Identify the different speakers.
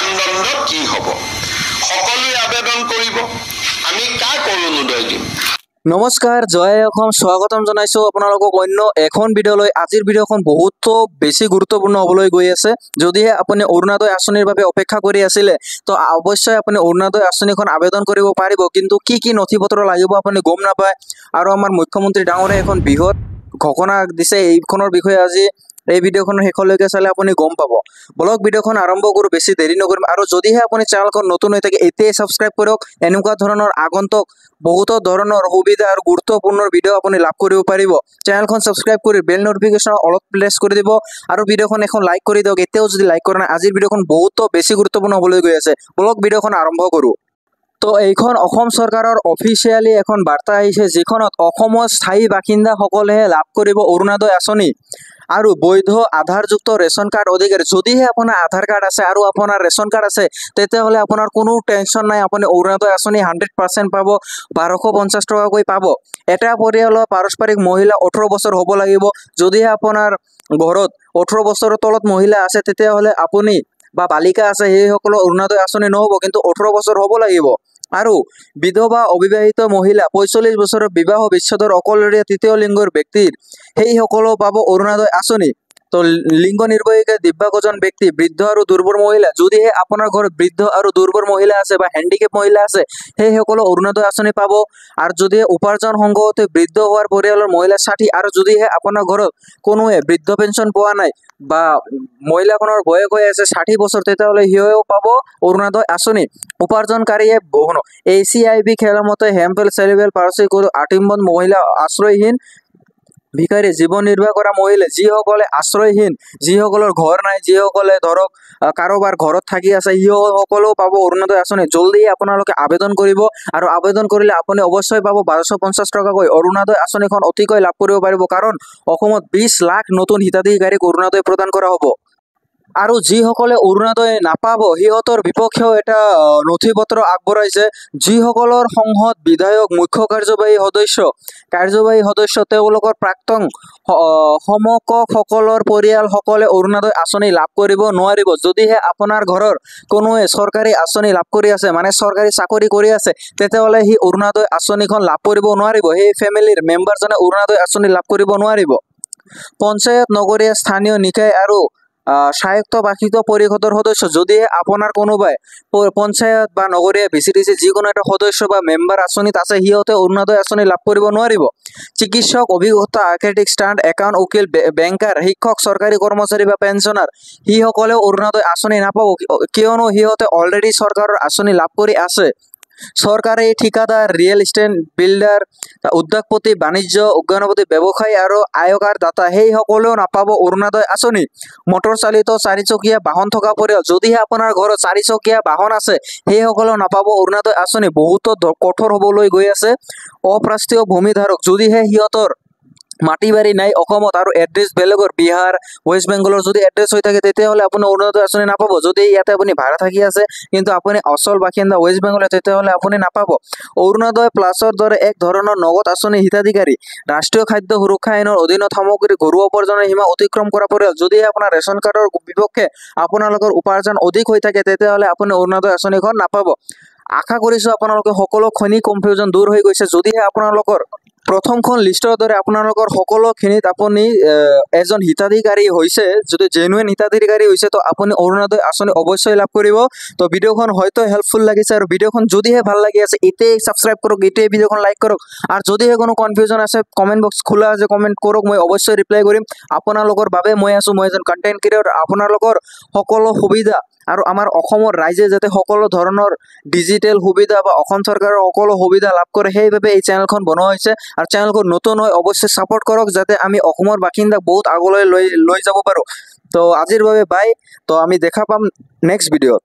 Speaker 1: মানদণ্ড কি হ'ব সকলোৱে আবেদন কৰিব আমি কাক অৰুণোদয় দিম
Speaker 2: নমস্কাৰ জয় অসম স্বাগতম জনাইছো আপোনালোকক অন্য এখন ভিডিঅ'লৈ আজিৰ ভিডিঅ'খন বহুত বেছি গুৰুত্বপূৰ্ণ হ'বলৈ গৈ আছে যদিহে আপুনি অৰুণোদয় আঁচনিৰ বাবে অপেক্ষা কৰি আছিল তো অৱশ্যই আপুনি অৰুণোদয় আঁচনিখন আবেদন কৰিব পাৰিব কিন্তু কি নথিপত্ৰ লাগিব আপুনি গম নাপায় আৰু আমাৰ মুখ্যমন্ত্ৰী ডাঙৰে এখন বৃহৎ ঘোষণা দিছে এইখনৰ বিষয়ে আজি এই ভিডিঅ'খনৰ শেষলৈকে চালে আপুনি গম পাব ব্লগ ভিডিঅ'খন আৰম্ভ কৰো বেছি দেৰি নকৰিম আৰু যদিহে আপুনি চেনেলখন নতুন হৈ থাকে এতিয়াই সাবস্ক্ৰাইব কৰক এনেকুৱা ধৰণৰ আগন্তুক বহুত ধৰণৰ সুবিধা আৰু গুৰুত্বপূৰ্ণ ভিডিঅ' আপুনি লাভ কৰিব পাৰিব চেনেলখন সাবস্ক্ৰাইব কৰি বেল নোটিফিকেশন অলপ প্ৰেছ কৰি দিব আৰু ভিডিঅ'খন এখন লাইক কৰি দিয়ক এতিয়াও যদি লাইক কৰা নাই আজিৰ ভিডিঅ'খন বহুত বেছি গুৰুত্বপূৰ্ণ হ'বলৈ গৈ আছে ব্লগ ভিডিঅ'খন আৰম্ভ কৰো তো এইখন অসম চৰকাৰৰ অফিচিয়ালি এখন বাৰ্তা আহিছে যিখনত অসমৰ স্থায়ী বাসিন্দাসকলেহে লাভ কৰিব অৰুণোদয় আঁচনি আৰু বৈধ আধাৰযুক্ত ৰেচন কাৰ্ড অধিকাৰী যদিহে আপোনাৰ আধাৰ কাৰ্ড আছে আৰু আপোনাৰ ৰেচন কাৰ্ড আছে তেতিয়াহ'লে আপোনাৰ কোনো টেনশ্যন নাই আপুনি অৰুণোদয় আঁচনি 100% পাব 1250 টকাকৈ পাব এটা পৰিয়ালৰ পাৰস্পৰিক মহিলা 18 বছৰ হ'ব লাগিব যদিহে আপোনাৰ ঘৰত 18 বছৰৰ তলত মহিলা আছে তেতিয়াহ'লে আপুনি বা বালিকা আছে সেইসকলৰ অৰুণোদয় আঁচনি নহ'ব কিন্তু 18 বছৰ হ'ব লাগিব আৰু বিধৱা অবিবাহিত মহিলা 45 বছৰৰ বিবাহ বিচ্ছেদৰ অকলশৰীয়া তৃতীয় লিংগৰ ব্যক্তিৰ সেইসকলেও পাব অৰুণোদয় আঁচনি তো লিংগ নিৰ্বিশেষে দিব্যাংগজন ব্যক্তি বৃদ্ধ আৰু দুৰ্বল মহিলা যদিহে আপোনাৰ ঘৰত বৃদ্ধ আৰু দুৰ্বল মহিলা আছে বা হ্যান্ডিক্যাপ মহিলা আছে সেইসকলে অৰুণোদয় আঁচনি পাব আৰু যদিহে উপাৰ্জন সংঘতে বৃদ্ধ হোৱাৰ পৰিয়ালৰ মহিলা 60 আৰু যদিহে আপোনাৰ ঘৰত কোনোৱে বৃদ্ধ পেঞ্চন পোৱা নাই বা মহিলাখনৰ বয়স হৈ আছে 60 বছৰ তেতিয়াহ'লে সিও পাব অৰুণোদয় আঁচনি উপাৰ্জনকাৰীয়ে ACIB খেলমতে হেম্পেল চেৰিবেল পাৰসী আটিম্বন মহিলা আশ্ৰয়হীন ভিকাৰী জীৱন নিৰ্বাহ কৰা মহিলা যিসকলে আশ্ৰয়হীন যিসকলৰ ঘৰ নাই যিসকলে ধৰক কাৰোবাৰ ঘৰত থাকি আছে সিসকলেও পাব অৰুণোদয় আঁচনি জলদি আপোনালোকে আবেদন কৰিব আৰু আবেদন কৰিলে আপুনি অৱশ্যই পাব 1250 টকাকৈ অৰুণোদয় আঁচনিখন অতিকৈ লাভ কৰিব পাৰিব কাৰণ অসমত 20 লাখ নতুন হিতাধিকাৰীক অৰুণোদয় প্ৰদান কৰা হ'ব আৰু যিসকলে অৰুণোদয় নাপাব সিহঁতৰ বিপক্ষেও এটা নথিপত্ৰ আগবঢ়াইছে যিসকলৰ সংসদ বিধায়ক মুখ্য কাৰ্যবাহী সদস্য তেওঁলোকৰ প্ৰাক্তন সমকক্ষসকলৰ পৰিয়ালসকলে অৰুণোদয় আঁচনি লাভ কৰিব নোৱাৰিব যদিহে আপোনাৰ ঘৰৰ কোনোৱে চৰকাৰী আঁচনি লাভ কৰি আছে মানে চৰকাৰী চাকৰি কৰি আছে তেতিয়াহ'লে সি অৰুণোদয় আঁচনিখন লাভ কৰিব নোৱাৰিব সেই ফেমিলিৰ মেম্বাৰজনে অৰুণোদয় আঁচনি লাভ কৰিব নোৱাৰিব পঞ্চায়ত নগৰীয়া স্থানীয় নিকায় আৰু স্বায়ত্তশাসিত পৰিষদৰ সদস্য যদিহে আপোনাৰ কোনোবাই পঞ্চায়ত বা নগৰীয়া VCDC যিকোনো এটা সদস্য বা মেম্বাৰ আঁচনিত আছে সিহঁতে অৰুণোদয় আঁচনি লাভ কৰিব নোৱাৰিব চিকিৎসক অভিজ্ঞতা আৰ্কিটেক্ট ষ্টাণ্ট একাউণ্ট উকিল বেংকাৰ শিক্ষক চৰকাৰী কৰ্মচাৰী বা পেঞ্চনাৰ সিসকলেও অৰুণোদয় আঁচনি নাপাব কিয়নো সিহঁতে অলৰেডি চৰকাৰৰ আঁচনি লাভ কৰি আছে চৰকাৰী ঠিকাদাৰ ৰিয়েল এষ্টেট বিল্ডাৰ উদ্যোগপতি বাণিজ্য উদ্যানপতি ব্যৱসায়ী আৰু আয়কৰ দাতা সেইসকলেও নাপাব অৰুণোদয় আঁচনি মটৰ চালিত 4চকীয়া বাহন থকা পৰিয়াল যদিহে আপোনাৰ ঘৰত 4চকীয়া বাহন আছে সেইসকলেও নাপাব অৰুণোদয় আঁচনি বহুত কঠোৰ হ'বলৈ গৈ আছে অপ্ৰাস্তীয় ভূমিধাৰক যদিহে সিহঁতৰ মাটি বাৰী নাই অসমত আৰু এড্ৰেছ বেলেগৰ বিহাৰ ওয়েষ্ট বেংগলৰ যদি এড্ৰেছ হৈ থাকে তেতিয়াহ'লে আপুনি অৰুণোদয় আঁচনি নাপাব যদি ইয়াতে আপুনি ভাড়া থাকি আছে কিন্তু আপুনি অচল বাসিন্দা ওয়েষ্ট বেংগলৰ তেতিয়াহ'লে আপুনি নাপাব অৰুণোদয় প্লাছৰ দৰে এক ধৰণৰ নগদ আঁচনি হিতাধিকাৰী ৰাষ্ট্ৰীয় খাদ্য সুৰক্ষা আইনৰ অধীনত সামগ্ৰী ঘৰুৱা উপাৰ্জনৰ সীমা অতিক্ৰম কৰা পৰিয়াল যদিহে আপোনাৰ ৰেচন কাৰ্ডৰ বিপক্ষে আপোনালোকৰ উপাৰ্জন অধিক হৈ থাকে তেতিয়াহ'লে আপুনি অৰুণোদয় আঁচনিখন নাপাব আশা কৰিছোঁ আপোনালোকে সকলোখিনি কনফিউজন দূৰ হৈ গৈছে যদিহে আপোনালোকৰ প্ৰথমখন লিষ্টৰ দৰে আপোনালোকৰ সকলোখিনিত আপুনি এজন হিতাধিকাৰী হৈছে যদি জেনুইন হিতাধিকাৰী হৈছে তো আপুনি অৰুণোদয় আঁচনি অৱশ্যই লাভ কৰিব তো ভিডিঅ'খন হয়তো হেল্পফুল লাগিছে আৰু ভিডিঅ'খন যদিহে ভাল লাগি আছে এতিয়াই সাবস্ক্ৰাইব কৰক এতিয়াই ভিডিঅ'খন লাইক কৰক আৰু যদিহে কোনো কনফিউজন আছে কমেণ্ট বক্স খোলা আছে কমেণ্ট কৰক মই অৱশ্যই ৰিপ্লাই কৰিম আপোনালোকৰ বাবে মই আছোঁ মই এজন কণ্টেণ্ট ক্ৰিয়েটৰ আপোনালোকৰ সকলো সুবিধা আৰু আমাৰ অসমৰ ৰাইজে যাতে সকলো ধৰণৰ ডিজিটেল সুবিধা বা অসম চৰকাৰৰ সকলো সুবিধা লাভ কৰে সেইভাবে এই চেনেলখন বনোৱা হৈছে আৰু চেনেলখন নতুন হয় অৱশ্যই সাপোৰ্ট কৰক যাতে আমি অসমৰ বাসিন্দাক বহুত আগলৈ লৈ যাব পাৰোঁ তো আজিৰ বাবে বাই তো আমি দেখা পাম নেক্সট ভিডিঅ'ত